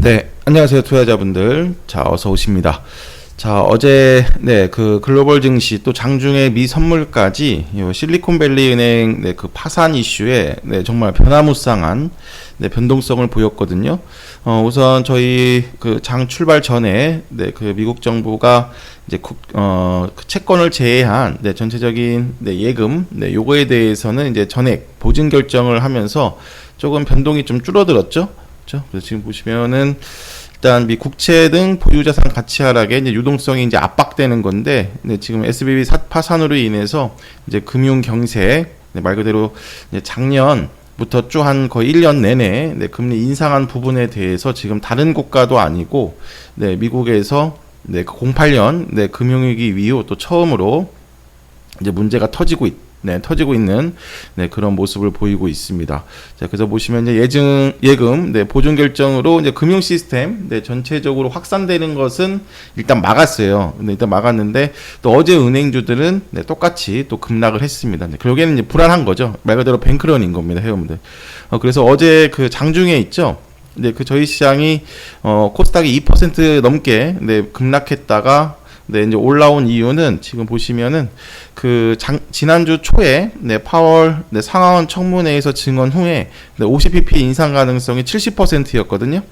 네, 안녕하세요, 투자자분들. 자, 어서 오십니다. 자, 어제, 그 글로벌 증시 또 장중에 미 선물까지 요 실리콘밸리 은행 그 파산 이슈에 정말 변화무쌍한 변동성을 보였거든요. 우선 저희 그 장 출발 전에 그 미국 정부가 이제 그 채권을 제외한 전체적인 예금 요거에 대해서는 이제 전액 보증 결정을 하면서 조금 변동이 좀 줄어들었죠. 그래서 지금 보시면은 일단 미 국채 등 보유자산 가치 하락에 이제 유동성이 이제 압박되는 건데, 지금 SBB 파산으로 인해서 이제 금융 경세, 말 그대로 이제 작년부터 쭉 한 거의 1년 내내 금리 인상한 부분에 대해서 지금 다른 국가도 아니고, 미국에서 08년 금융위기 이후 또 처음으로 이제 문제가 터지고 있는 그런 모습을 보이고 있습니다. 자, 그래서 보시면 이제 예금 보존 결정으로 이제 금융 시스템 전체적으로 확산되는 것은 일단 막았어요. 일단 막았는데 또 어제 은행주들은 똑같이 또 급락을 했습니다. 결국에는 이제 불안한 거죠. 말 그대로 뱅크런인 겁니다, 회원들. 그래서 어제 그 장중에 있죠. 그 저희 시장이 코스닥이 2% 넘게 급락했다가 이제 올라온 이유는 지금 보시면은 지난주 초에 파월 상하원 청문회에서 증언 후에 50bp 인상 가능성이 70%였거든요.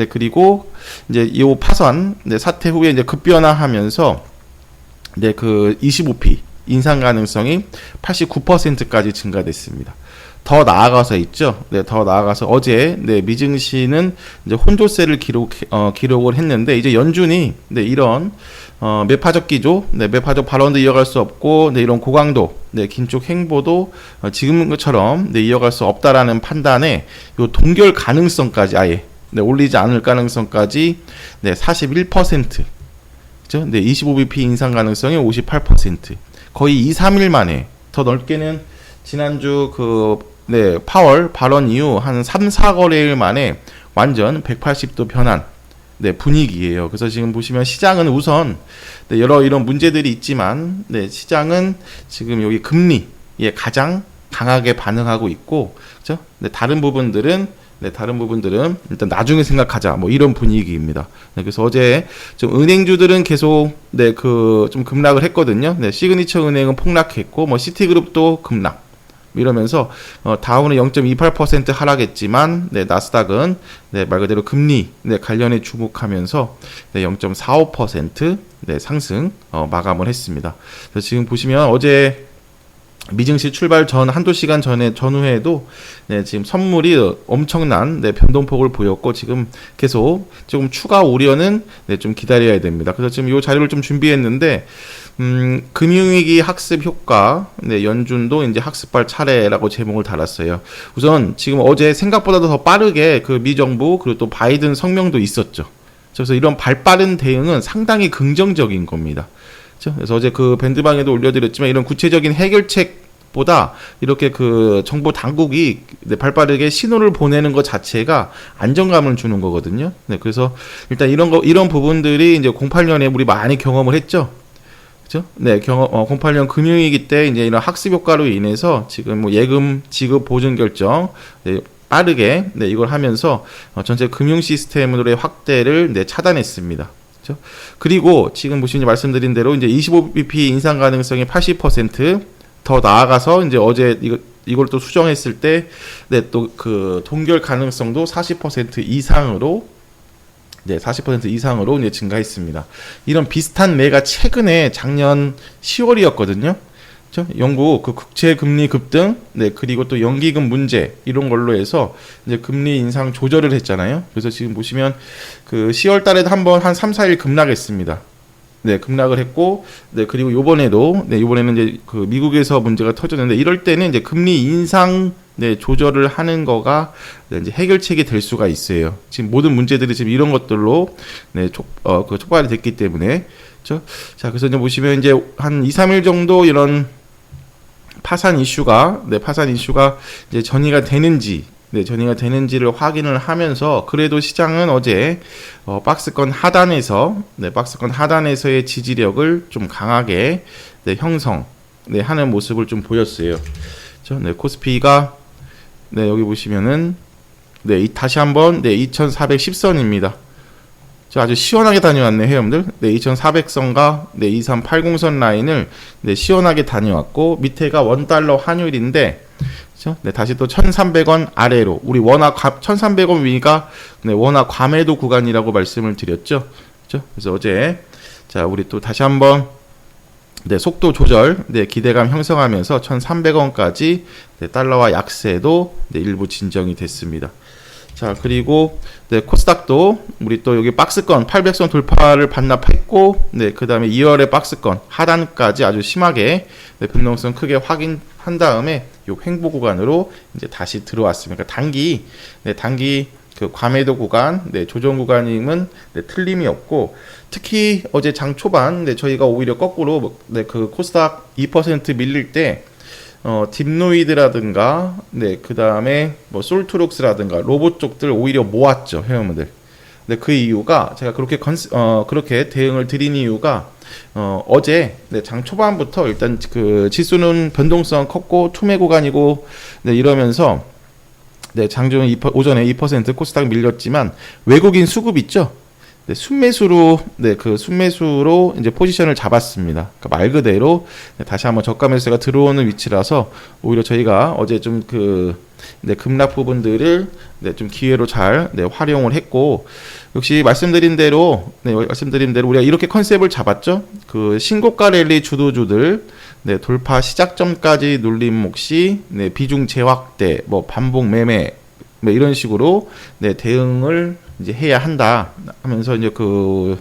그리고 이제 이 파산 사태 후에 이제 급변화하면서 그 25p 인상 가능성이 89%까지 증가됐습니다. 더 나아가서 있죠. 더 나아가서 어제 미증시는 이제 혼조세를 기록을 했는데, 이제 연준이 이런 매파적 기조, 매파적 발언도 이어갈 수 없고, 이런 고강도, 긴축 행보도 지금처럼 이어갈 수 없다라는 판단에 요 동결 가능성까지 아예 올리지 않을 가능성까지 41%, 그죠? 25bp 인상 가능성이 58%, 거의 2-3일 만에, 더 넓게는 지난주 파월 발언 이후 한 3-4거래일 만에 완전 180도 변한 분위기예요. 그래서 지금 보시면 시장은 우선 여러 이런 문제들이 있지만 시장은 지금 여기 금리에 가장 강하게 반응하고 있고, 그렇죠? 다른 부분들은 일단 나중에 생각하자, 뭐 이런 분위기입니다. 그래서 어제 좀 은행주들은 계속 좀 급락을 했거든요. 시그니처 은행은 폭락했고, 뭐 시티그룹도 급락. 이러면서 다우는 0.28% 하락했지만 나스닥은 말 그대로 금리 관련에 주목하면서 0.45% 상승 마감을 했습니다. 그래서 지금 보시면 어제 미증시 출발 전 한두 시간 전후에도 지금 선물이 엄청난 변동폭을 보였고, 지금 계속 조금 추가 우려는 좀 기다려야 됩니다. 그래서 지금 이 자료를 좀 준비했는데, 금융위기 학습 효과, 연준도 이제 학습할 차례라고 제목을 달았어요. 우선 지금 어제 생각보다도 더 빠르게 그 미 정부 그리고 또 바이든 성명도 있었죠. 그래서 이런 발빠른 대응은 상당히 긍정적인 겁니다. 그래서 어제 그 밴드방에도 올려드렸지만, 이런 구체적인 해결책보다 이렇게 그 정부 당국이 발빠르게 신호를 보내는 것 자체가 안정감을 주는 거거든요. 그래서 일단 이런 부분들이 이제 08년에 우리 많이 경험을 했죠. 그죠? 08년 금융위기 때 이제 이런 학습 효과로 인해서 지금 뭐 예금 지급 보증 결정 빠르게 이걸 하면서 전체 금융 시스템으로의 확대를 차단했습니다. 그렇죠? 그리고 지금 보시면 말씀드린 대로 이제 25bp 인상 가능성이 80%, 더 나아가서 이제 어제 이걸 또 수정했을 때 또 그 동결 가능성도 40% 이상으로 40% 이상으로 이제 증가했습니다. 이런 비슷한 매가 최근에 작년 10월이었거든요. 그렇죠? 영국 그 국채 금리 급등, 그리고 또 연기금 문제 이런 걸로 해서 이제 금리 인상 조절을 했잖아요. 그래서 지금 보시면 그 10월 달에도 한번 한 3-4일 급락했습니다. 급락을 했고, 그리고 이번에는 이제 그 미국에서 문제가 터졌는데, 이럴 때는 이제 금리 인상 조절을 하는 거가 이제 해결책이 될 수가 있어요. 지금 모든 문제들이 지금 이런 것들로 촉발이 됐기 때문에. 그렇죠? 자, 그래서 이제 보시면 이제 한 2-3일 정도 이런 파산 이슈가 이제 전이가 되는지를 확인을 하면서, 그래도 시장은 어제 박스권 하단에서의 지지력을 좀 강하게 형성하는 모습을 좀 보였어요. 그렇죠? 코스피가 여기 보시면은 네, 다시 한번, 네, 2410선입니다. 아주 시원하게 다녀왔네, 회원들. 네, 2400선과 네, 2380선 라인을 네, 시원하게 다녀왔고, 밑에가 $1 환율인데, 그렇죠? 네, 다시 또 1300원 아래로, 우리 워낙 1300원 위가 네, 워낙 과매도 구간이라고 말씀을 드렸죠. 그렇죠? 그래서 어제, 자, 우리 또 다시 한번 네, 속도 조절, 네, 기대감 형성하면서 1300원까지 네, 달러와 약세도 네, 일부 진정이 됐습니다. 자, 그리고 네, 코스닥도 우리 또 여기 박스권 800선 돌파를 반납했고, 네, 그 다음에 2월의 박스권 하단까지 아주 심하게 네, 변동성 크게 확인한 다음에 요 횡보 구간으로 이제 다시 들어왔습니다. 그러니까 단기 그 과매도 구간, 네, 조정 구간임은 네, 틀림이 없고, 특히 어제 장 초반 네, 저희가 오히려 거꾸로 네, 그 코스닥 2% 밀릴 때 딥노이드라든가, 네, 그 다음에 뭐 솔트룩스라든가 로봇 쪽들 오히려 모았죠, 회원분들. 네, 그 이유가 제가 그렇게 대응을 드린 이유가 어제 네, 장 초반부터 일단 그 지수는 변동성 컸고 투매 구간이고 네, 이러면서 네, 장중 오전에 2% 코스닥 밀렸지만 외국인 수급 있죠. 네, 순매수로 이제 포지션을 잡았습니다. 그러니까 말 그대로 네, 다시 한번 저가 매수가 들어오는 위치라서 오히려 저희가 어제 좀 네, 급락 부분들을 네, 좀 기회로 잘 네, 활용을 했고, 역시 말씀드린 대로 우리가 이렇게 컨셉을 잡았죠. 그 신고가 랠리 주도주들 네, 돌파 시작점까지 눌림 몫이 네, 비중 재확대, 뭐 반복 매매 뭐 이런 식으로 네, 대응을 이제 해야 한다 하면서 이제 그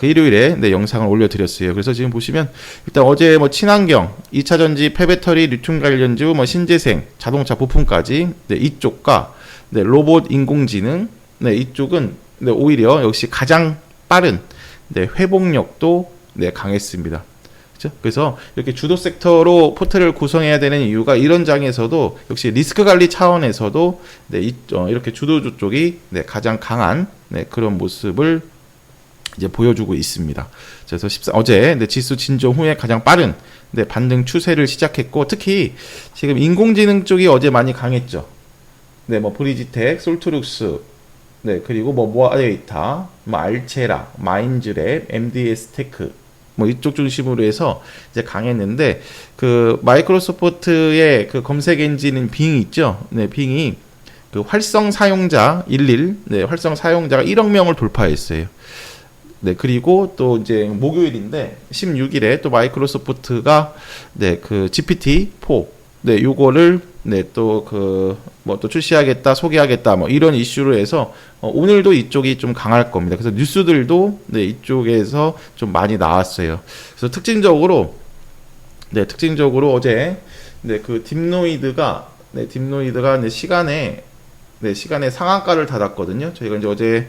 일요일에 네, 영상을 올려드렸어요. 그래서 지금 보시면 일단 어제 뭐 친환경, 2차전지, 폐배터리, 리튬 관련주, 뭐 신재생, 자동차 부품까지 네, 이쪽과 네, 로봇, 인공지능 네, 이쪽은 네, 오히려 역시 가장 빠른 네, 회복력도 네, 강했습니다. 그렇죠? 그래서 이렇게 주도 섹터로 포트를 구성해야 되는 이유가 이런 장에서도 역시 리스크 관리 차원에서도 네, 이렇게 주도주 쪽이 네, 가장 강한 네, 그런 모습을 이제 보여주고 있습니다. 그래서 어제 네, 지수 진정 후에 가장 빠른 네, 반등 추세를 시작했고, 특히 지금 인공지능 쪽이 어제 많이 강했죠. 네, 뭐 브리지텍, 솔트룩스, 네, 그리고 뭐 모아데이터, 뭐 알체라, 마인즈랩, MDS테크 뭐 이쪽 중심으로 해서 이제 강했는데, 그 마이크로소프트의 그 검색 엔진인 빙 있죠. 네, 빙이 그 활성 사용자 활성 사용자가 1억 명을 돌파했어요. 네, 그리고 또 이제 목요일인데 16일에 또 마이크로소프트가 네, 그 GPT-4 네, 요거를 네, 또 또 출시하겠다, 소개하겠다, 뭐 이런 이슈로 해서 오늘도 이쪽이 좀 강할 겁니다. 그래서 뉴스들도 네, 이쪽에서 좀 많이 나왔어요. 그래서 특징적으로 어제 네, 그 딥노이드가 시간에 상한가를 닫았거든요. 저희가 이제 어제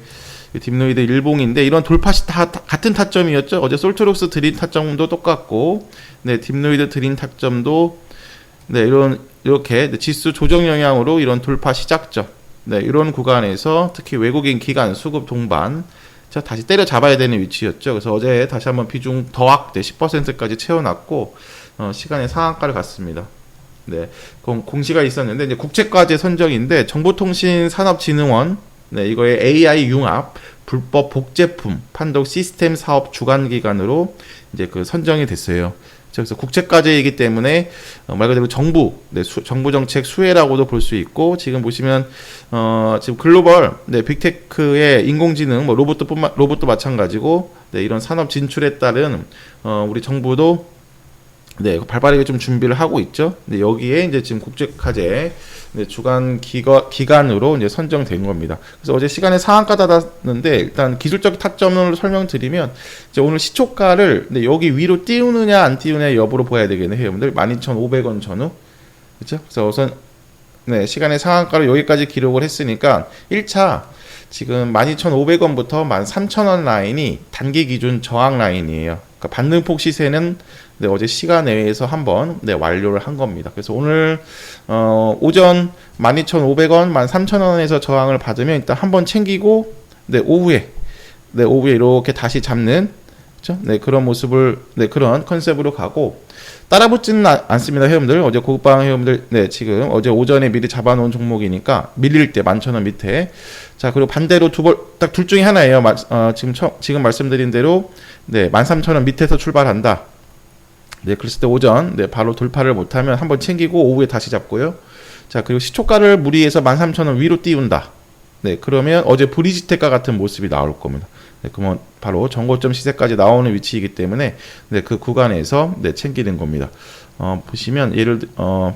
딥노이드 일봉인데 이런 돌파 다 같은 타점이었죠. 어제 솔트룩스 드린 타점도 똑같고, 네, 딥노이드 드린 타점도 네, 이렇게 지수 조정 영향으로 이런 돌파 시작점, 네, 이런 구간에서 특히 외국인 기관 수급 동반 다시 때려 잡아야 되는 위치였죠. 그래서 어제 다시 한번 비중 더 확대 10%까지 채워놨고 시간에 상한가를 갔습니다. 네, 공시가 있었는데 이제 국제과제 선정인데 정보통신산업진흥원 네, 이거의 AI 융합 불법 복제품 판독 시스템 사업 주관 기관으로 이제 그 선정이 됐어요. 그래서 국제과제이기 때문에 말 그대로 정부 정책 수혜라고도 볼 수 있고, 지금 보시면 지금 글로벌 네, 빅테크의 인공지능 뭐 로봇도 마찬가지고 네, 이런 산업 진출에 따른 우리 정부도 네, 발빠르게 좀 준비를 하고 있죠. 네, 여기에 이제 지금 국제과제 네, 주간 기간으로 이제 선정된 겁니다. 그래서 어제 시간에 상한가 닫았는데, 일단 기술적 타점을 설명드리면 이제 오늘 시초가를 네, 여기 위로 띄우느냐 안 띄우느냐 여부로 봐야 되겠네요, 여러분들. 12,500원 전후. 그렇죠? 그래서 우선 네, 시간에 상한가를 여기까지 기록을 했으니까 1차 지금 12,500원부터 13,000원 라인이 단기 기준 저항 라인이에요. 그러니까 반등폭 시세는 네, 어제 시간 내에서 한번 네, 완료를 한 겁니다. 그래서 오늘 오전 12,500원, 13,000원에서 저항을 받으면 일단 한번 챙기고 네, 오후에 이렇게 다시 잡는 그렇죠? 네, 그런 모습을 네, 그런 컨셉으로 가고 따라붙지는 않습니다, 회원들. 어제 고급방 회원들 네, 지금 어제 오전에 미리 잡아놓은 종목이니까 밀릴 때 11,000원 밑에. 자, 그리고 반대로 딱 둘 중에 하나예요. 지금 말씀드린 대로 네, 13,000원 밑에서 출발한다. 네, 그랬을 때 오전 네, 바로 돌파를 못하면 한번 챙기고 오후에 다시 잡고요. 자, 그리고 시초가를 무리해서 13,000원 위로 띄운다. 네, 그러면 어제 브리지텍과 같은 모습이 나올 겁니다. 네, 그러면 바로 전고점 시세까지 나오는 위치이기 때문에 네, 그 구간에서 네, 챙기는 겁니다. 보시면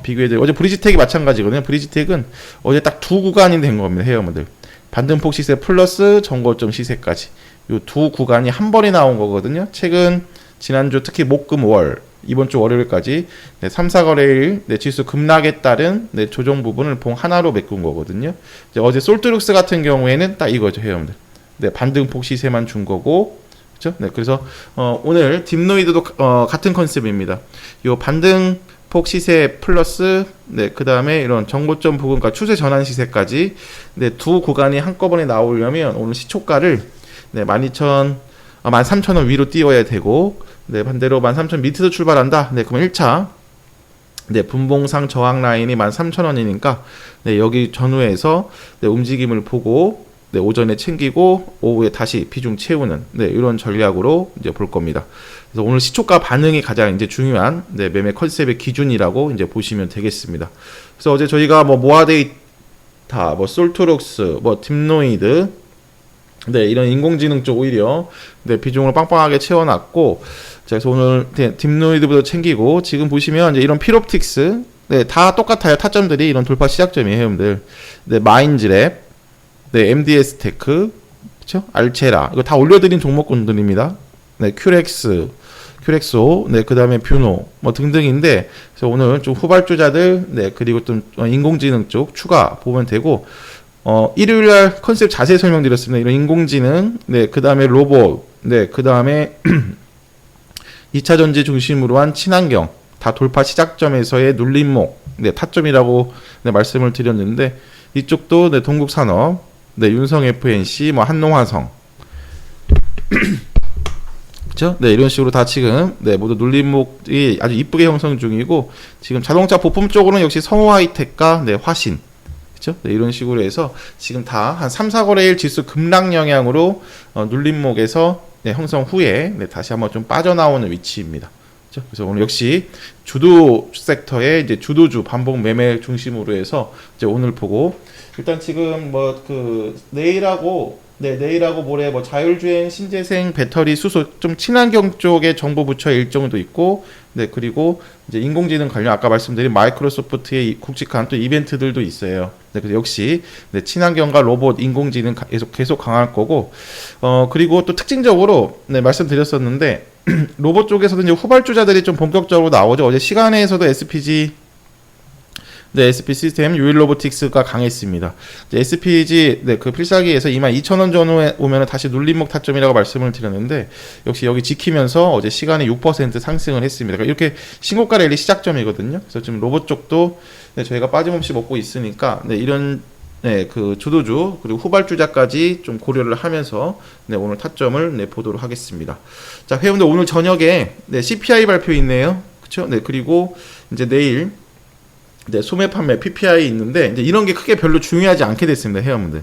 비교해드려 어제 브리지텍이 마찬가지거든요. 브리지텍은 어제 딱 두 구간이 된 겁니다, 회원분들. 반등폭 시세 플러스 전고점 시세까지 이 두 구간이 한 번에 나온 거거든요. 최근 지난주 특히 목금월 이번 주 월요일까지 네, 3, 4거래일 네, 지수 급락에 따른 네, 조정 부분을 봉 하나로 메꾼 거거든요. 이제 어제 솔트룩스 같은 경우에는 딱 이거죠, 회원들. 네, 반등폭 시세만 준 거고, 그렇죠? 네, 그래서 오늘 딥노이드도 같은 컨셉입니다. 요 반등폭 시세 플러스 네, 그 다음에 이런 정고점 부분과 추세 전환 시세까지 네, 두 구간이 한꺼번에 나오려면 오늘 시초가를 네, 13,000원 위로 띄워야 되고, 네, 반대로 13,000원 밑에서 출발한다. 네, 그러면 1차 네, 분봉상 저항 라인이 13,000원이니까 네, 여기 전후에서 네, 움직임을 보고 네, 오전에 챙기고 오후에 다시 비중 채우는 네, 이런 전략으로 이제 볼 겁니다. 그래서 오늘 시초가 반응이 가장 이제 중요한 네, 매매 컨셉의 기준이라고 이제 보시면 되겠습니다. 그래서 어제 저희가 모아데이터, 솔트룩스, 딥노이드 네, 이런 인공지능 쪽 오히려 네, 비중을 빵빵하게 채워놨고, 자, 그래서 오늘 네, 딥노이드부터 챙기고, 지금 보시면 이제 이런 필옵틱스, 네, 다 똑같아요. 타점들이 이런 돌파 시작점이에요, 여러분들. 네, 마인즈랩, 네, MDS 테크, 그쵸? 알체라, 이거 다 올려드린 종목군들입니다. 네, 큐렉소, 네, 그 다음에 뷰노, 등등인데, 그래서 오늘 좀 후발주자들, 네, 그리고 좀 인공지능 쪽 추가 보면 되고, 일요일날 컨셉 자세히 설명드렸습니다. 이런 인공지능, 네, 그 다음에 로봇, 네, 그 다음에 2차 전지 중심으로 한 친환경, 다 돌파 시작점에서의 눌림목, 네, 타점이라고 네, 말씀을 드렸는데, 이쪽도 네, 동국산업, 네, 윤성 FNC, 한농화성, 그렇죠? 네, 이런 식으로 다 지금 네, 모두 눌림목이 아주 이쁘게 형성 중이고, 지금 자동차 부품 쪽으로는 역시 성호하이텍과 네, 화신. 네, 이런 식으로 해서 지금 다 한 3, 4거래일 지수 급락 영향으로 눌림목에서 네, 형성 후에 네, 다시 한번 좀 빠져나오는 위치입니다. 그렇죠? 그래서 오늘 역시 주도 섹터의 이제 주도주 반복 매매 중심으로 해서 이제 오늘 보고 일단 지금 내일하고 모레 자율주행, 신재생, 배터리, 수소 좀 친환경 쪽에 정부 부처의 일정도 있고, 네, 그리고 이제 인공지능 관련 아까 말씀드린 마이크로소프트의 굵직한 또 이벤트들도 있어요. 네, 그래서 역시 네, 친환경과 로봇, 인공지능 계속 강할 거고, 그리고 또 특징적으로 네, 말씀드렸었는데 로봇 쪽에서도 이제 후발주자들이 좀 본격적으로 나오죠. 어제 시간에서도 네, SP 시스템, 유일로보틱스가 강했습니다. SPG, 네, 그 필살기에서 22,000원 전후에 오면 다시 눌림목 타점이라고 말씀을 드렸는데, 역시 여기 지키면서 어제 시간에 6% 상승을 했습니다. 그러니까 이렇게 신고가 랠리 시작점이거든요. 그래서 지금 로봇 쪽도 네, 저희가 빠짐없이 먹고 있으니까, 네, 이런, 네, 그 주도주, 그리고 후발주자까지 좀 고려를 하면서, 네, 오늘 타점을 네, 보도록 하겠습니다. 자, 회원들 오늘 저녁에, 네, CPI 발표 있네요. 그쵸? 네, 그리고 이제 내일, 네, 소매 판매 PPI 있는데 이제 이런 게 크게 별로 중요하지 않게 됐습니다, 회원분들.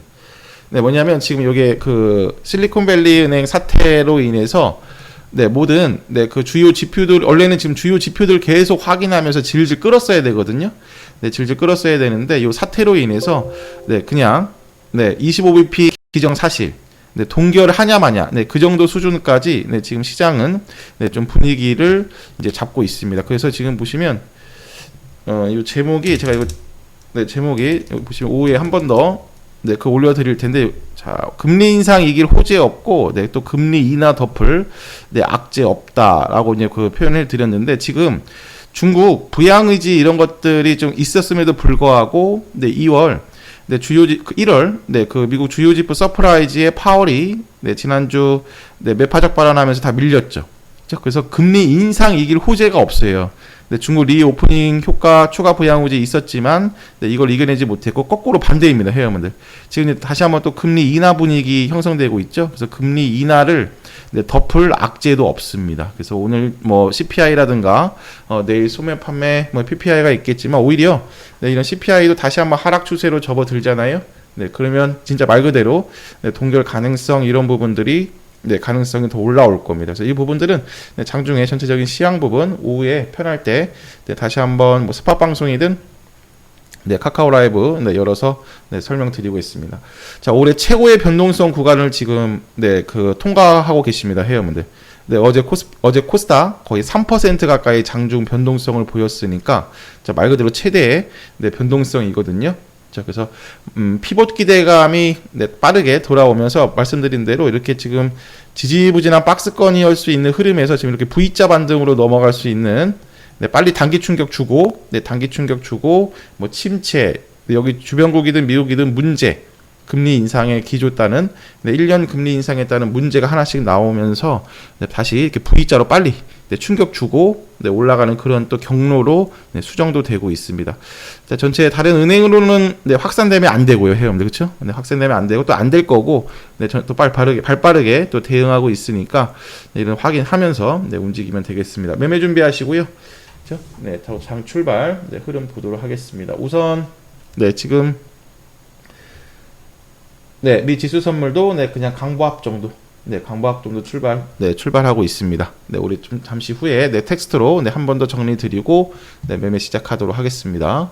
네, 뭐냐면 지금 이게 그 실리콘밸리 은행 사태로 인해서 네, 모든 네, 그 주요 지표들 원래는 지금 주요 지표들 계속 확인하면서 질질 끌었어야 되거든요. 네, 질질 끌었어야 되는데 이 사태로 인해서 네, 그냥 네, 25bp 기정 사실 네, 동결 하냐 마냐 네, 그 정도 수준까지 네, 지금 시장은 네, 좀 분위기를 이제 잡고 있습니다. 그래서 지금 보시면 이 제목이 제가 이거 네, 제목이 여기 보시면 오후에 한 번 더 네, 그 올려드릴 텐데, 자, 금리 인상 이길 호재 없고, 네, 또 금리 인하 덮을 네, 악재 없다라고 이제 그 표현을 드렸는데, 지금 중국 부양 의지 이런 것들이 좀 있었음에도 불구하고, 네, 2월 네, 1월 네, 그 미국 주요 지표 서프라이즈의 파월이 네, 지난주 네, 매파적 발언하면서 다 밀렸죠. 그래서 금리 인상 이길 호재가 없어요. 네, 중국 리오프닝 효과 추가 부양호재 있었지만 네, 이걸 이겨내지 못했고 거꾸로 반대입니다, 회원분들. 지금 다시 한번 또 금리 인하 분위기 형성되고 있죠. 그래서 금리 인하를 네, 덮을 악재도 없습니다. 그래서 오늘 뭐 CPI라든가 내일 소매 판매 뭐 PPI가 있겠지만 오히려 네, 이런 CPI도 다시 한번 하락 추세로 접어들잖아요. 네, 그러면 진짜 말 그대로 네, 동결 가능성 이런 부분들이 네, 가능성이 더 올라올 겁니다. 그래서 이 부분들은 네, 장중에 전체적인 시황 부분 오후에 편할 때 네, 다시 한번 뭐 스팟 방송이든 네, 카카오 라이브 네, 열어서 네, 설명드리고 있습니다. 자, 올해 최고의 변동성 구간을 지금 네, 그 통과하고 계십니다, 회원분들. 네, 어제 코스닥 거의 3% 가까이 장중 변동성을 보였으니까 자, 말 그대로 최대의 네, 변동성이거든요. 자, 그래서 피봇 기대감이 네, 빠르게 돌아오면서 말씀드린 대로 이렇게 지금 지지부진한 박스권이올 수 있는 흐름에서 지금 이렇게 V자 반등으로 넘어갈 수 있는 네, 빨리 단기 충격 주고 네, 단기 충격 주고 뭐 침체 네, 여기 주변국이든 미국이든 문제 금리 인상의 기조 따는 네, 1년 금리 인상에 따른 문제가 하나씩 나오면서 네, 다시 이렇게 V자로 빨리 네, 충격 주고 네, 올라가는 그런 또 경로로 네, 수정도 되고 있습니다. 자, 전체 다른 은행으로는 네, 확산되면 안 되고요, 회원들 그렇죠? 네, 확산되면 안 되고 또 안 될 거고 네, 또 발 빠르게 또 대응하고 있으니까 네, 이런 확인하면서 네, 움직이면 되겠습니다. 매매 준비하시고요. 그렇죠? 네, 장 출발 네, 흐름 보도록 하겠습니다. 우선 네, 지금 네, 미 지수 선물도 네, 그냥 강보합 정도. 네, 강보합 정도 출발하고 있습니다. 네, 우리 좀 잠시 후에 네, 텍스트로 네, 한 번 더 정리 드리고 네, 매매 시작하도록 하겠습니다.